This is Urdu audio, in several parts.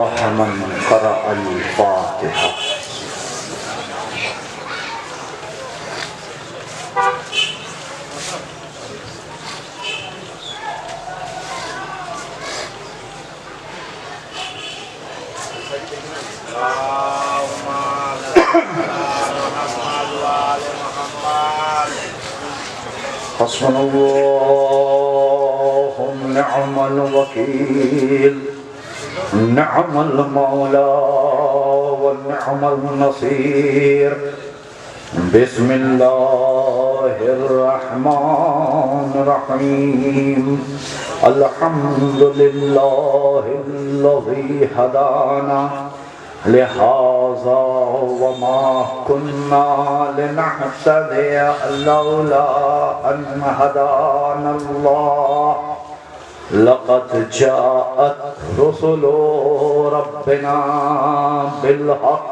من قرأ الفاتحة. حسبنا الله ونعم الوكيل، نعم المولى ونعم النصير. بسم الله الرحمن الرحيم. الحمد لله الذي هدانا لهذا وما كنا لنهتدي لولا أن هدانا الله. لقد جاءت رسل ربنا بالحق.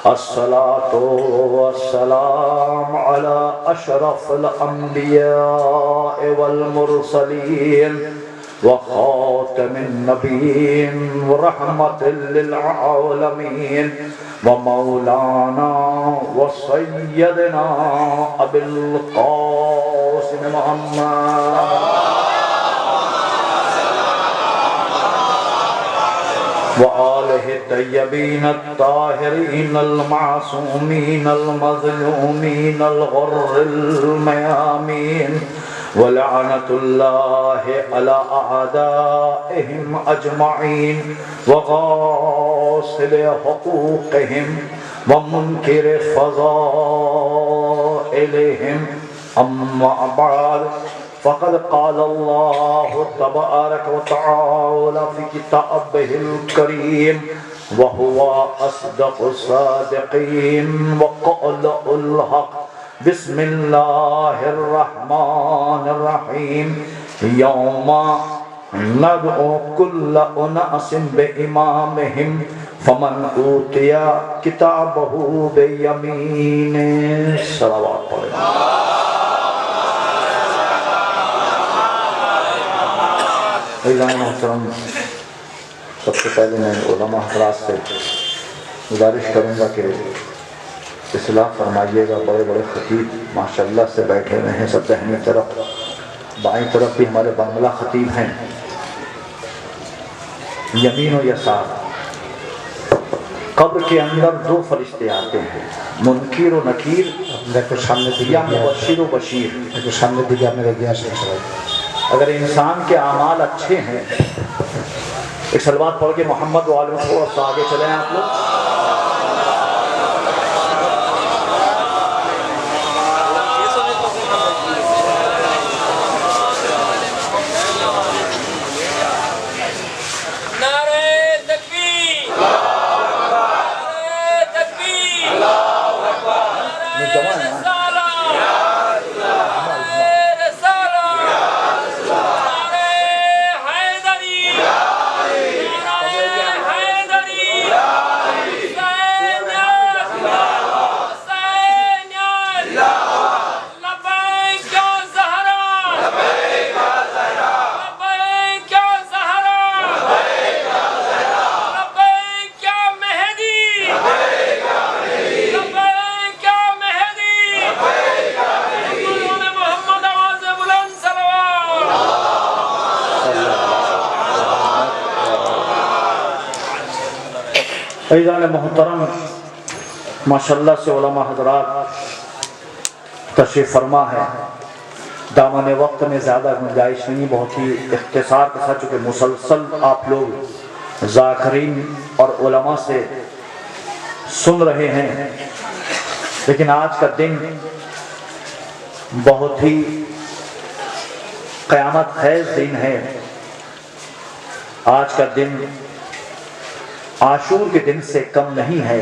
الصلاة والسلام على أشرف الأنبياء والمرسلين وخاتم النبيين ورحمة للعالمين ومولانا وسيدنا أبي القاسم محمد وآله الطيبين الطاهرين المعصومين المظلومين الغر الميامين. ولعنة الله على أعدائهم أجمعين وغاصب حقوقهم ومنكر فضائلهم. أما بعد، فقد قال الله تبارك وتعالى في كتابه الكريم وهو أصدق الصادقين وقال الحق. بسم الله الرحمن الرحيم. يوم ندعو كل أناس بإمامهم فمن أوتي كتابه بيمينه. صلوات عليه. عزیزان محترم، سب سے پہلے میں علماء حضرات سے گزارش کروں گا کہ اصلاح فرمائیے گا. بڑے بڑے خطیب ماشاءاللہ سے بیٹھے ہوئے ہیں، سب دہنی طرف بائیں طرف بھی ہمارے بنگلہ خطیب ہیں، یمین و یسار. قبر کے اندر دو فرشتے آتے ہیں، منکر و نکیر یا مبشر و بشیر. سامنے دیکھیے آپ نے رکھ دیا. اگر انسان کے اعمال اچھے ہیں، ایک صلوات پڑھ کے محمد و آل محمد اور آگے چلیں آپ لوگ. عزیزان محترم، ماشاءاللہ سے علماء حضرات تشریف فرما ہے. دامن وقت میں زیادہ گنجائش نہیں، بہت ہی اختصار کے ساتھ، چونکہ مسلسل آپ لوگ ذاکرین اور علماء سے سن رہے ہیں. لیکن آج کا دن بہت ہی قیامت خیز دن ہے. آج کا دن عاشور کے دن سے کم نہیں ہے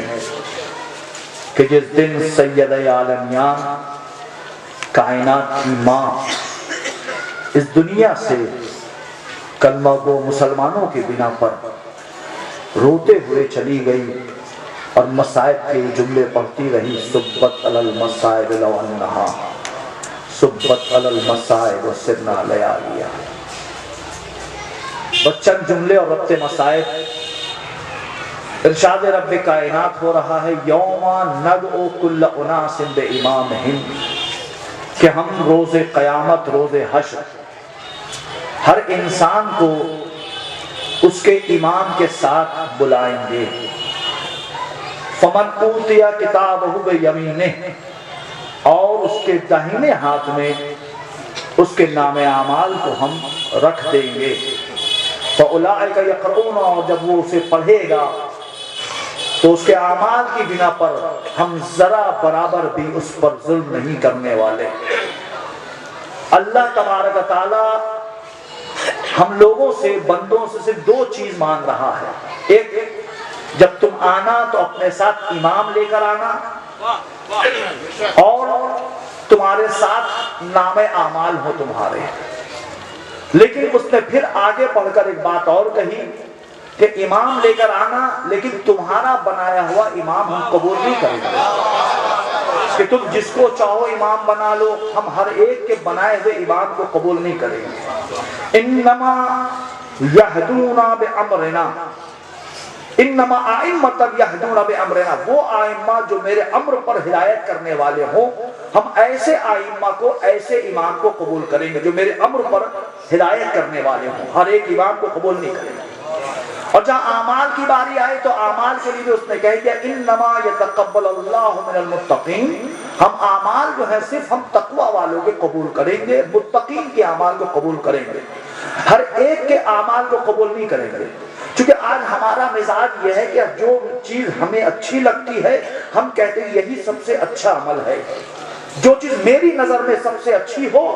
کہ جس دن سید عالمیان کائنات کی ماں اس دنیا سے کلمہ گو مسلمانوں کی بنا پر روتے ہوئے چلی گئی اور مصائب کے جملے پڑھتی رہی. سبت علی المصائب لو انہا سبت علی المصائب وسرنا لیالیا. بس چند جملے اور ربط مصائب ارشاد رب کائنات ہو رہا ہے یوم ندعو کل اناس بامامہم، کہ ہم روز قیامت، روز حشر ہر انسان کو اس کے امام کے ساتھ بلائیں گے۔ فمن اوتی کتابہ بیمینہ، اور اس کے داہنے ہاتھ میں اس کے نام اعمال کو ہم رکھ دیں گے۔ فاولئک یقرؤون، اور جب وہ اسے پڑھے گا تو اس کے اعمال کی بنا پر ہم ذرا برابر بھی اس پر ظلم نہیں کرنے والے۔ اللہ تبارک و تعالی ہم لوگوں سے، بندوں سے صرف دو چیز مانگ رہا ہے۔ ایک، جب تم آنا تو اپنے ساتھ امام لے کر آنا، اور تمہارے ساتھ نام اعمال ہو تمہارے۔ لیکن اس نے پھر آگے پڑھ کر ایک بات اور کہی کہ امام لے کر آنا، لیکن تمہارا بنایا ہوا امام ہم قبول نہیں کریں گے کہ تم جس کو چاہو امام بنا لو، ہم ہر ایک کے بنائے ہوئے امام کو قبول نہیں کریں گے۔ انما یہدون بامرنا، انما ائمۃ یہدون بامرنا، وہ ائمہ جو میرے امر پر ہدایت کرنے والے ہوں، ہم ایسے ائمہ کو، ایسے امام کو قبول کریں گے جو میرے امر پر ہدایت کرنے والے ہوں، ہر ایک امام کو قبول نہیں کریں گے۔ اور جہاں اعمال کی باری آئی تو اعمال کے لیے اس نے کہہ دیا انما یتقبل اللہ من المتقین، ہم اعمال جو ہے صرف ہم تقوی والوں کے قبول کریں گے، متقین کے اعمال کو قبول کریں گے، ہر ایک کے اعمال کو قبول نہیں کریں گے۔ چونکہ آج ہمارا مزاج یہ ہے کہ جو چیز ہمیں اچھی لگتی ہے ہم کہتے ہیں یہی سب سے اچھا عمل ہے، جو چیز میری نظر میں سب سے اچھی ہو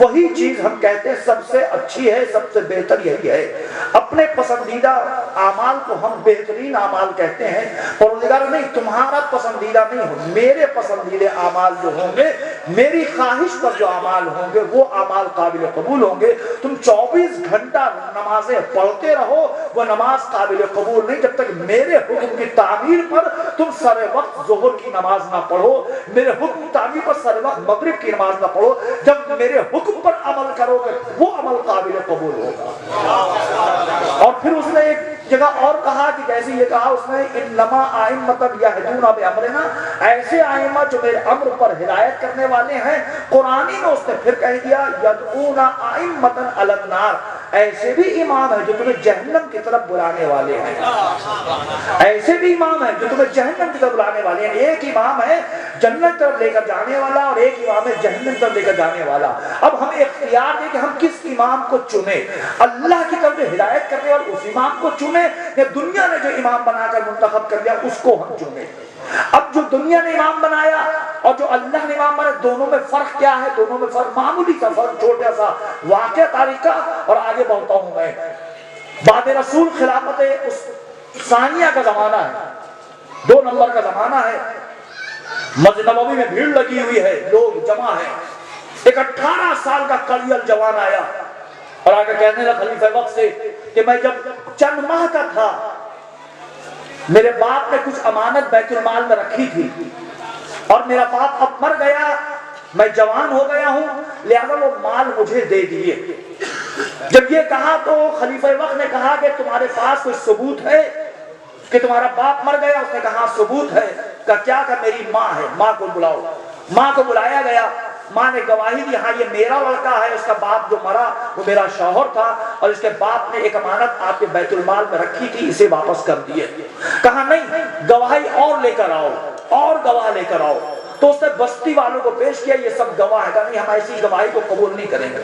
وہی چیز ہم کہتے ہیں سب سے اچھی ہے، سب سے بہتر یہی ہے۔ اپنے پسندیدہ اعمال کو ہم بہترین اعمال کہتے ہیں، پروردگار نہیں، تمہارا پسندیدہ نہیں ہو، میرے پسندیدہ اعمال جو ہوں گے، میری خواہش پر جو اعمال ہوں گے وہ اعمال قابل قبول ہوں گے۔ تم 24 گھنٹہ نمازیں پڑھتے رہو، وہ نماز قابل قبول نہیں جب تک میرے حکم کی تعمیل پر تم سر وقت ظہر کی نماز نہ پڑھو، میرے حکم کی تعمیل پر سر وقت مغرب کی نماز نہ پڑھو۔ جب میرے حکم پر عمل کرو گے وہ عمل قابل قبول ہوگا۔ اور پھر اس نے ایک جگہ اور کہا کہ جیسے یہ کہا اس نے انما ائمۃ یہدون بامرنا، ایسے ائمہ جو میرے امر پر ہدایت کرنے والے ہیں۔ قرآنی میں اس نے پھر کہہ دیا یدعون ائمۃ الی النار، ایسے بھی امام ہیں جو تمہیں جہنم کی طرف بلانے والے ہیں، ایسے بھی امام ہیں جو تمہیں جہنم کی طرف بلانے والے ہیں۔ ایک امام ہے جنت طرف لے کر جانے والا اور ایک امام ہے جہنم طرف لے کر جانے والا۔ اب ہمیں اختیار دے کہ ہم کس امام کو چنیں، اللہ کی طرف جو ہدایت کرنے والے اس امام کو چنیں یا دنیا نے جو امام بنا کر منتخب کر لیا اس کو ہم چنیں۔ اب جو دنیا نے امام بنایا اور جو اللہ نے امام بنایا، دونوں میں فرق کیا ہے؟ دونوں میں فرق معمولی سا فرق، چھوٹا سا واقعہ تاریخ کا، اور آگے بڑھتا ہوں میں۔ بعد رسول خلافت اس ثانیہ کا زمانہ ہے، 2 نمبر کا زمانہ ہے، مسجد نبوی میں بھیڑ لگی ہوئی ہے، لوگ جمع ہیں۔ ایک 18 سال کا کڑیل جوان آیا اور آگے کہنے لگا خلیفہ وقت سے کہ میں جب چند ماہ کا تھا میرے باپ نے کچھ امانت بیت المال میں رکھی تھی اور میرا باپ اب مر گیا، میں جوان ہو گیا ہوں، لہذا وہ مال مجھے دے دیے۔ جب یہ کہا تو خلیفہ وقت نے کہا کہ تمہارے پاس کوئی ثبوت ہے کہ تمہارا باپ مر گیا؟ اس نے کہا ثبوت ہے۔ کہا کیا؟ کہ میری ماں ہے، ماں کو بلاؤ۔ ماں کو بلایا گیا، ماں نے گواہی دی ہاں یہ میرا لڑکا ہے، اس کا باپ جو مرا وہ میرا شوہر تھا اور اس کے باپ نے ایک امانت آپ کے بیت المال میں رکھی تھی، اسے واپس کر دیے۔ کہا نہیں، گواہی اور لے کر آؤ، اور گواہ لے کر آؤ۔ تو اس نے بستی والوں کو پیش کیا، یہ سب گواہ ہے۔ کہا نہیں، ہم ایسی گواہی کو قبول نہیں کریں گے۔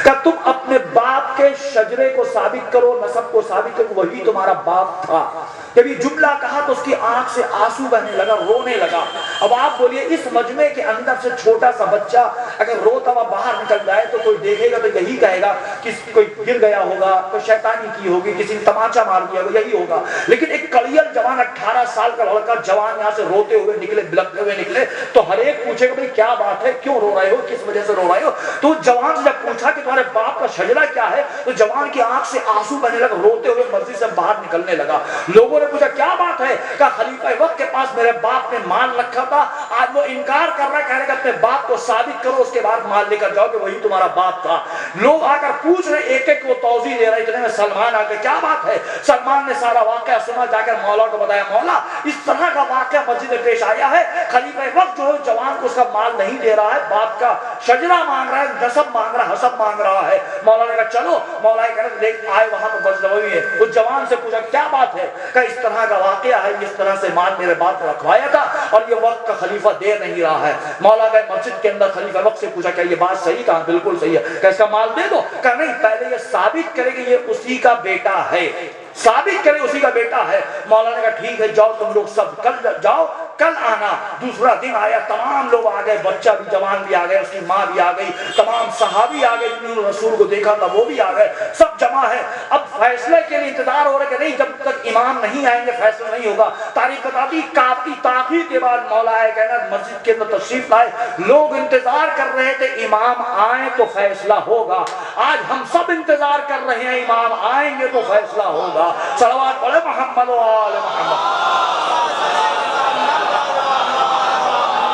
کہا تم اپنے باپ کے شجرے کو ثابت کرو، نسب کو ثابت کرو، وہی تمہارا باپ تھا۔ جب یہ جملہ کہا تو اس کی آنکھ سے آنسو بہنے لگا، رونے لگا۔ اب آپ بولیے اس مجمع کے اندر سے چھوٹا سا بچہ اگر روتا ہوا باہر نکل جائے تو کوئی دیکھے گا تو یہی کہے گا کہ کوئی گر گیا ہوگا، کوئی شیطانی کی ہوگی، کسی نے تماچا مار دیا ہوگا، یہی ہوگا۔ لیکن ایک کڑیل جوان 18 سال کا لڑکا جوان یہاں سے روتے ہوئے نکلے، بلکتے ہوئے نکلے تو ہر ایک پوچھے گا بھائی کیا بات ہے، کیوں رو رہے ہو، کس وجہ سے رو رہے ہو؟ تو جوان سے جب پوچھا کہ تمہارے باپ کا شجرہ کیا ہے تو جوان کی آنکھ سے آنسو بہنے لگا، روتے ہوئے مسجد سے باہر نکلنے لگا۔ لوگوں نے پوچھا کیا بات ہے؟ ہے؟ کہ خلیفہ وقت کے پاس میرے باپ نے مال رکھا تھا، آج وہ انکار کر رہا ہے، کہہ رہے کہ اپنے باپ کو ثابت کرو، اس کے بعد مال لے کر جاؤ کہ وہی تمہارا باپ تھا۔ لوگ آ کر پوچھ رہے، ایک ایک وہ توضیح دے رہے، اتنے میں سلمان آ کے کیا بات ہے؟ سلمان نے سارا واقعہ سنا، جا کر مولا کو بتایا، مولا اس طرح کا واقعہ مسجد میں پیش آیا ہے، خلیفہ وقت جو ہے جوان کو اس کا مال نہیں دے رہا ہے، باپ کا شجرہ مانگ رہا ہے، نسب مانگ رہا ہے، حسب مانگ رہا ہے۔ مولا نے کہا چلو، مولا کہہ رہے دیکھ آئے وہاں پر مسجد نبوی ہے، اس جوان سے پوچھا کیا بات ہے؟ کہ اس طرح کا واقعہ ہے، اس طرح سے مال میرے باپ نے رکھوایا تھا اور یہ وقت کا خلیفہ دے نہیں رہا ہے۔ مولا گئے مسجد کے اندر، خلیفہ وقت سے پوچھا کیا یہ بات صحیح؟ کہا بالکل صحیح ہے۔ کہ اس کا مال دے دو؟ کہا نہیں، پہلے یہ ثابت کرے کہ یہ اسی کا بیٹا ہے، ثابت کرے اسی کا بیٹا ہے۔ مولا نے کہا ٹھیک ہے، جاؤ تم لوگ سب، کل جاؤ، کل آنا۔ دوسرا دن آیا، تمام لوگ آ گئے، بچہ بھی جوان بھی آ گئے، اس کی ماں بھی آ گئی، تمام صحابی آ گئے، جنہوں نے رسول کو دیکھا تھا وہ بھی آ گئے، سب جمع ہے۔ اب فیصلے کے لیے انتظار ہو رہا ہے کہ نہیں، جب تک امام نہیں آئیں گے فیصلہ نہیں ہوگا۔ تاریخ بتاتی کافی تاخیر کے بعد مولا آئے، کہنا مسجد کے اندر تشریف لائے، لوگ انتظار کر رہے تھے امام آئیں تو فیصلہ ہوگا۔ آج ہم سب انتظار کر رہے ہیں امام آئیں گے تو فیصلہ ہوگا۔ صلوات پڑھے محمد و آل محمد۔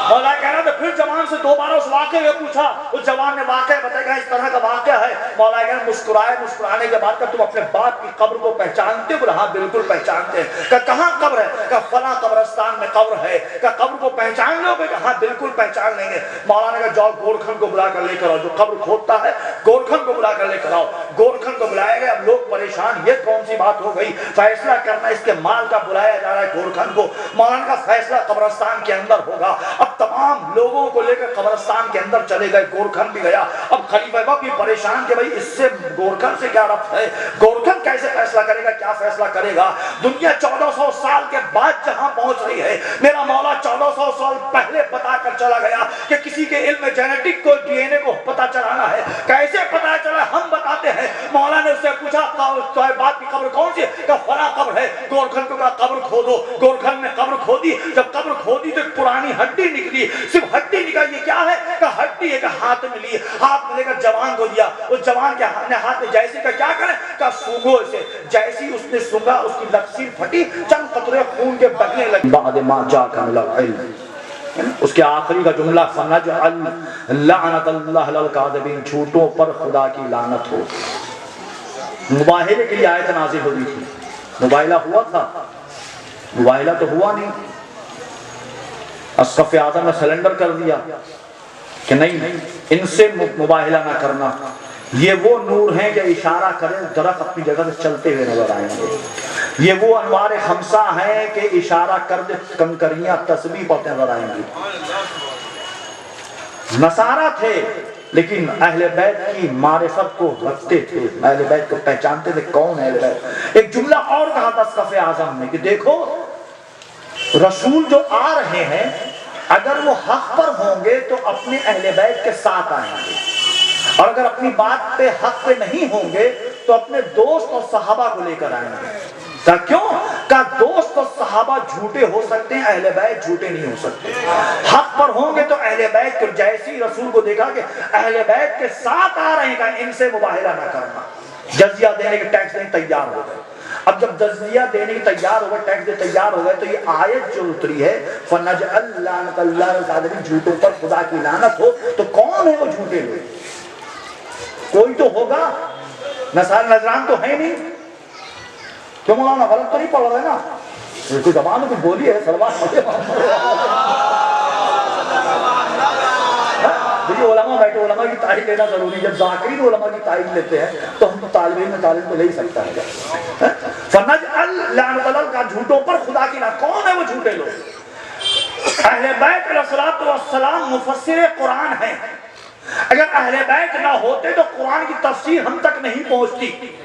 مولا کہنا تو پھر جوان سے دوبارہ اس واقعے میں پوچھا، اس جوان نے واقعہ بتایا اس طرح کا واقعہ ہے۔ مولا کہنا مسکرائے، مسکرانے کے بعد کہ تم اپنے باپ کی قبر کو پہچانتے ہو؟ بولا ہاں بالکل پہچانتے ہیں۔ کہ کہاں قبر ہے؟ کہ فلاں قبرستان میں قبر ہے۔ کہ قبر کو پہچان لو گے؟ کہ ہاں بالکل پہچان لیں گے۔ مولا نے کہا جاؤ گورکھن کو بلا کر لے کر آؤ، جو قبر کھودتا ہے گورکھن کو بلا کر لے کر آؤ۔ گورکھن کو بلایا گیا، اب لوگ پریشان، یہ کون سی بات ہو گئی؟ فیصلہ کرنا اس کے مال کا بلایا جا رہا ہے گورکھن کو۔ مولانا کا فیصلہ قبرستان کے اندر ہوگا۔ اب تمام لوگوں کو لے کر قبرستان کے اندر چلے گئے، گورکھن بھی گیا۔ اب خلیفہ وقت بھی پریشان کہ بھئی اس سے گورکھن سے کیا ربط ہے؟ گورکھن کیسے فیصلہ کرے گا؟ کیا فیصلہ کرے گا؟ دنیا 1400 سال کے بعد جہاں پہنچ رہی ہے، میرا مولا 1400 سال پہلے بتا کر چلا گیا کہ کسی کے علم جینیٹک کو، ڈی این اے کو پتہ چلانا ہے، کیسے پتہ چلا؟ ہم بتاتے ہیں۔ مولا نے اس سے پوچھا صاحب کی قبر کون سی ہے؟ کہ فلاں قبر ہے۔ گورکھن کو کہا قبر کھودو۔ گورکھن نے قبر کھودی، جب قبر کھودی تو پرانی ہڈی نکلی، صرف ہڈی نکلی۔ یہ کیا ہے؟ کہ ہڈی ہے، کہ ہاتھ میں لی، ہاتھ میں لے کر جوان کو دیا، اس جوان کے ہاتھ میں جیسے کہ کیا کرے؟ کہ سونگو اسے۔ جیسی اس نے سونگا، اس کی لکیر پھٹی، چند قطرے خون کے بہنے لگے۔ بعد ما جاءک من العلم، اس کے آخری کا جملہ فنجعل لعنت اللہ للکاذبین، جھوٹوں پر خدا کی لعنت ہو۔ مباہلے کے لیے آیت نازل ہوئی تھی، مباہلہ ہوا تھا؟ مباہلہ تو ہوا نہیں۔ اسقف اعظم نے سلنڈر کر دیا کہ نہیں، ان سے مباہلہ نہ کرنا، یہ وہ نور ہیں کہ اشارہ کریں درخت اپنی جگہ سے چلتے ہوئے نظر آئیں گے، یہ وہ انوار خمسہ ہیں کہ اشارہ کر دے کنکریاں تسبیح پڑھتے نظر آئیں گی۔ نصارہ تھے لیکن اہل بیت کی معرفت کو رکھتے تھے، اہل بیت کو پہچانتے تھے کون ہے اہل بیت۔ ایک جملہ اور کہا تھا اسقف اعظم نے کہ دیکھو رسول جو آ رہے ہیں اگر وہ حق پر ہوں گے تو اپنے اہل بیت کے ساتھ آئیں گے، اور اگر اپنی بات پہ حق پہ نہیں ہوں گے تو اپنے دوست اور صحابہ کو لے کر آئیں گے۔ کیوں؟ کہ دوست اور صحابہ جھوٹے ہو سکتے ہیں، اہل بیت جھوٹے نہیں ہو سکتے۔ حق پر ہوں گے تو اہل بیت کو، جیسی رسول کو دیکھا کہ اہل بیت کے ساتھ آ رہے ہیں کہ ان سے مباہلہ نہ کرنا، جزیہ دینے کے ٹیکس دینے تیار ہو گئے۔ اب جب جزیہ دینے کی تیار ہو گئے، ٹیکس دے تیار ہو گئے، تو یہ آیت جو اتری ہے فَنَجْعَلْ لَعْنَتَ اللَّهِ الْكَاذِبِينَ، جھوٹوں پر خدا کی لعنت ہو، تو کون ہے وہ جھوٹے لوگ؟ کوئی تو ہوگا، نجران تو ہے نہیں۔ کیوں مولانا غلط تو نہیں پڑھ رہے نا؟ کوئی زبان میں بولی ہے سلوات پڑھے۔ علماء بیٹھے، علماء کی تعریف لینا ضروری ہے۔ جب ذاکرین علماء کی تعریف لیتے ہیں تو ہم طالب علم میں تعلیم تو لے ہی سکتا ہے۔ فنجعل لعنت اللہ کا، جھوٹوں پر خدا کی لعنت۔ کون ہے وہ جھوٹے لوگ؟ اہل بیت علیہ الصلوۃ والسلام مفسر قرآن ہیں۔ اگر اہل بیت نہ ہوتے تو قرآن کی تفسیر ہم تک نہیں پہنچتی۔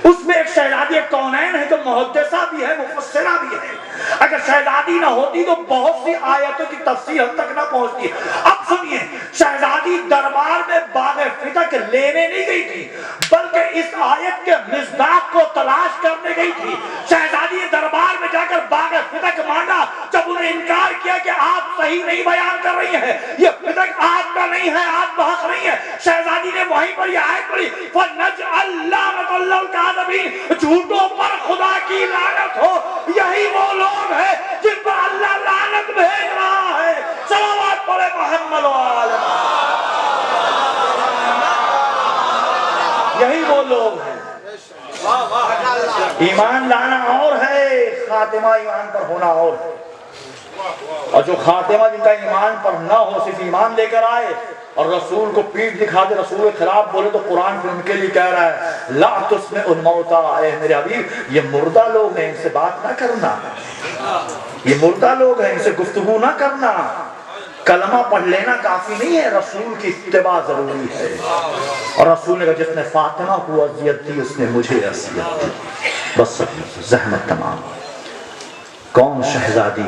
اس میں ایک شہزادی کونین ہے جو محدثہ بھی ہے، مفسرہ بھی ہے۔ اگر شہزادی نہ ہوتی تو بہت سی آیتوں کی تفسیر ہم تک نہ پہنچتی۔ اب سنیے، شہزادی دربار میں باغ فتق لینے نہیں گئی تھی بلکہ اس آیت کے مصداق کو تلاش کرنے گئی تھی۔ شہزادی دربار میں جا کر باغ فتق مانگا، جب انہیں انکار کیا کہ آپ صحیح نہیں بیان کر رہی ہیں، یہ فتق آپ کا نہیں ہے، آپ بحق نہیں ہے، شہزادی نے وہیں پر یہ آیت پڑھی فَنَجْعَلْ لَعْنَتَ اللَّهِ الْكَاذِبِينَ، جھوٹوں پر خدا کی لعنت ہو۔ یہی وہ لوگ ہیں جن پر اللہ لعنت بھیج رہا ہے. صلوات پڑھے محمد و آل محمد. یہی وہ لوگ ہیں. ایمان لانا اور ہے، خاتمہ ایمان پر ہونا اور ہے. اور جو خاتمہ جن کا ایمان پر نہ ہو، صرف ایمان لے کر آئے اور رسول کو پیٹ دکھا دے، رسول کے خلاف بولے، تو قرآن پھر ان کے لیے کہہ رہا ہے لا تسمع الموتى. اے میرے حبیب، یہ مردہ لوگ ہیں، ان سے بات نہ کرنا. یہ مردہ لوگ ہیں، ان سے گفتگو نہ کرنا. کلمہ پڑھ لینا کافی نہیں ہے، رسول کی اتباع ضروری ہے. اور رسول نے کہا جس نے فاطمہ کو اذیت دی اس نے مجھے اذیت دی. بس زحمت تمام. کون شہزادی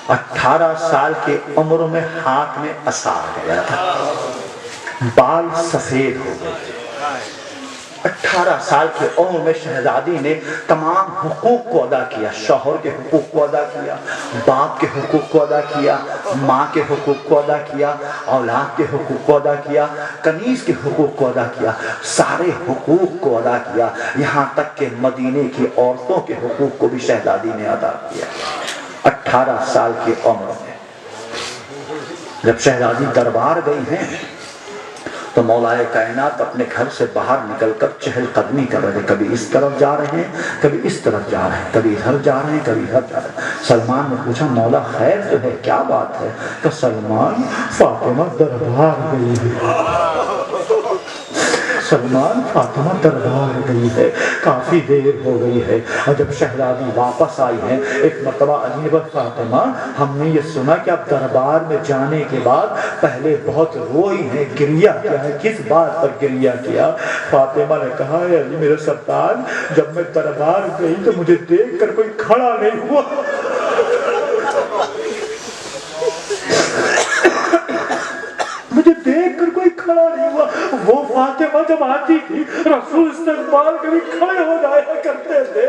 18 سال کی عمر میں ہاتھ میں عصا گیا تھا، بال سفید ہو گئے تھے. 18 سال کی عمر میں شہزادی نے تمام حقوق کو ادا کیا. شوہر کے حقوق کو ادا کیا، باپ کے حقوق کو ادا کیا، ماں کے حقوق کو ادا کیا، اولاد کے حقوق کو ادا کیا، کنیز کے حقوق کو ادا کیا. سارے حقوق کو ادا کیا، یہاں تک کہ مدینے کی عورتوں کے حقوق کو بھی شہزادی نے ادا کیا. 18 سال کی عمر میں جب شہزادی دربار گئی ہیں تو مولائے کائنات اپنے گھر سے باہر نکل کر چہل قدمی کر رہے ہیں. کبھی اس طرف جا رہے ہیں، کبھی اس طرف جا رہے ہیں، کبھی ادھر جا رہے ہیں، کبھی ادھر جا رہے ہیں. سلمان نے پوچھا مولا خیر تو ہے، کیا بات ہے؟ تو سلمان فاطمہ دربار گئی ہے. سلمان فاطمہ دربار گئی ہے، کافی دیر ہو گئی ہے. اور جب شہزادی واپس آئی ہے ایک مرتبہ علی و فاطمہ ہم نے یہ سنا کہ آپ دربار میں جانے کے بعد پہلے بہت روئی ہیں، گریہ کیا ہے، کس بات پر گریہ کیا؟ فاطمہ نے کہا اے علی میرے سرطان، جب میں دربار گئی تو مجھے دیکھ کر کوئی کھڑا نہیں ہوا. مجھے دیکھ کر کوئی کھڑا نہیں ہوا. وہ فاطمہ جب آتی تھی رسول استقبال کبھی کھڑے ہو جایا کرتے تھے،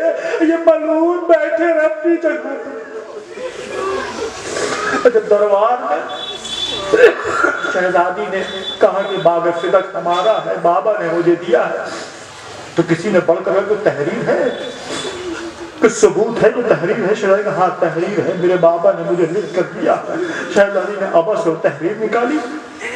یہ ملعون بیٹھے رہتی جگہ. جب دربار میں شہزادی نے کہا کہ باغ صدق ہمارا ہے، بابا نے مجھے دیا ہے، تو کسی نے بڑھ کر کوئی تحریر ہے، کچھ ثبوت ہے، کوئی تحریر ہے؟ شہزادی کا ہاں تحریر ہے، میرے بابا نے مجھے لکھ کر دیا ہے. شہزادی نے ابا سے تحریر نکالی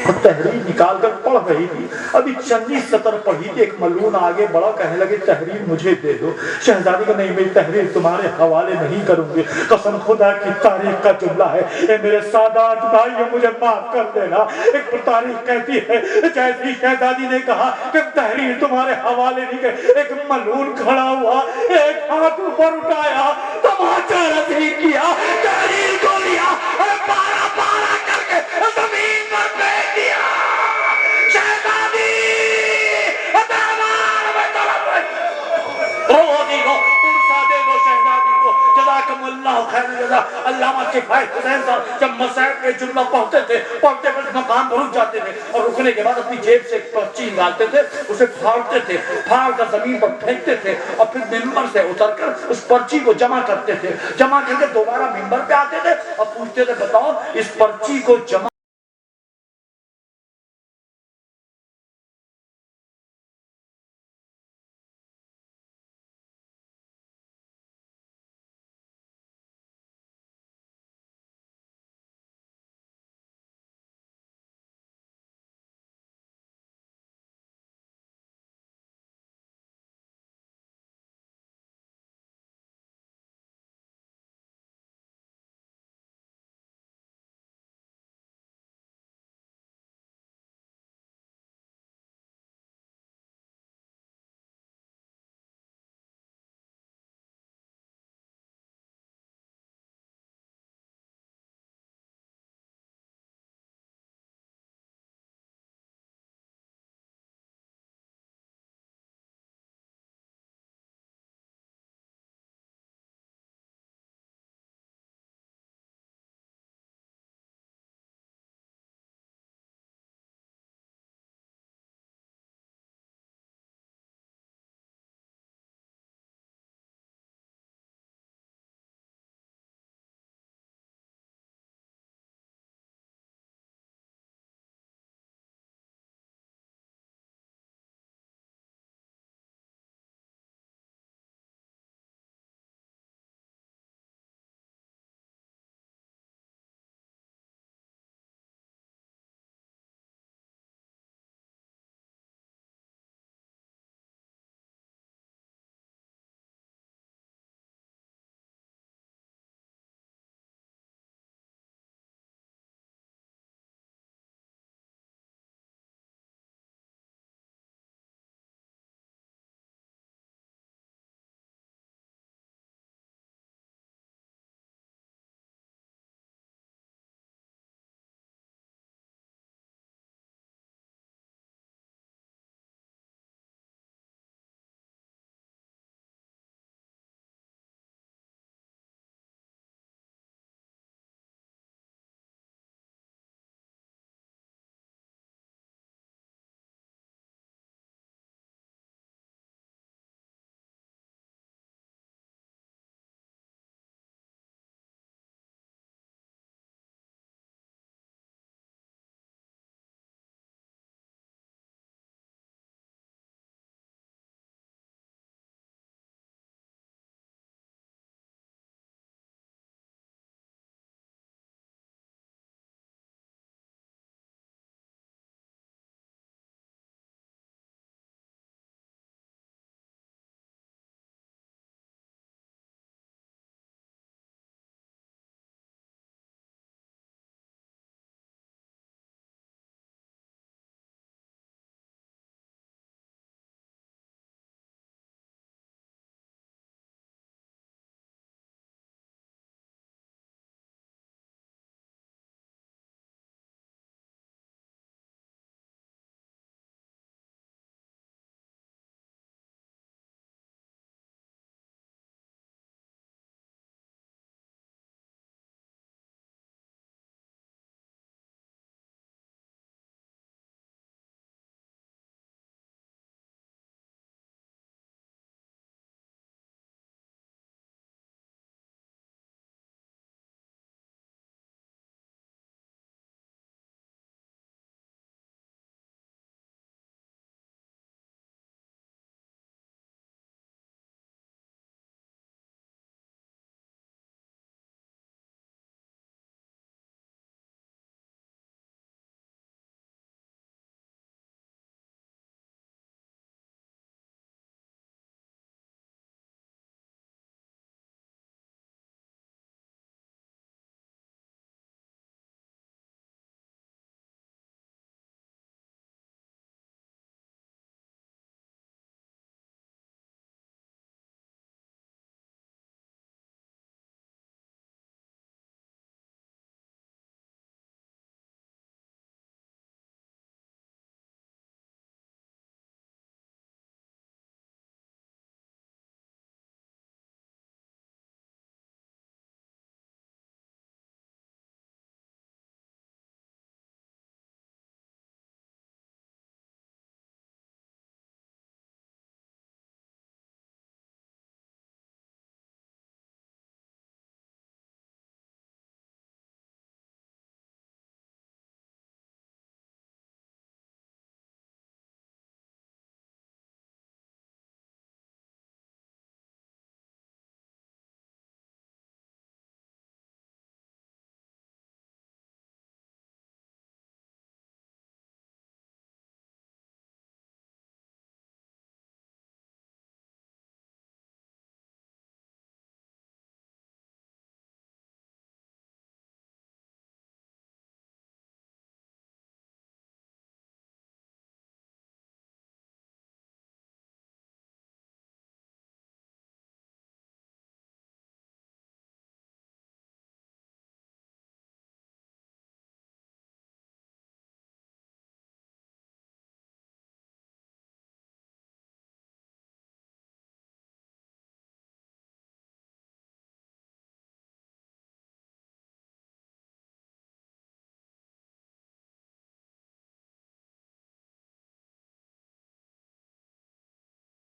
اور تحریر نکال کر پڑھ رہی تھی. ابھی چندی سطر پڑھی تھی، ایک ملعون آگے بڑا کہنے لگے تحریر مجھے دے دو. شہزادی کا نہیں، میری تحریر تمہارے حوالے نہیں کروں گی، قسم خدا کی تاریخ کا جملہ ہے. اے میرے سادات بھائیو مجھے معاف کر دینا. ایک تاریخ کہتی ہے جیسی شہزادی نے کہا کہ تحریر تمہارے حوالے نہیں کرے، ایک ملعون کھڑا ہوا، ایک ہاتھ اوپر اٹھایا، تماچا رسی کیا، تحریر کو لیا اور پارا پارا کر کے زمین پر پھینک دیا. شہزادی دربار میں طلب رہی، روزی کو پرسا دے دو شہزادی کو. جزاکم اللہ خیر جزا. علامہ کفایت حسین صاحب جب مسائل کے جملہ پڑھتے تھے، پڑھتے پڑھتے مقام پر رک جاتے تھے اور رکنے کے بعد اپنی جیب سے ایک پرچی نکالتے تھے، اسے پھاڑتے تھے، پھاڑ کر زمین پر پھینکتے تھے اور پھر منبر سے اتر کر اس پرچی کو جمع کرتے تھے. جمع کر کے دوبارہ منبر پہ آتے تھے اور پوچھتے تھے بتاؤ اس پرچی کو جمع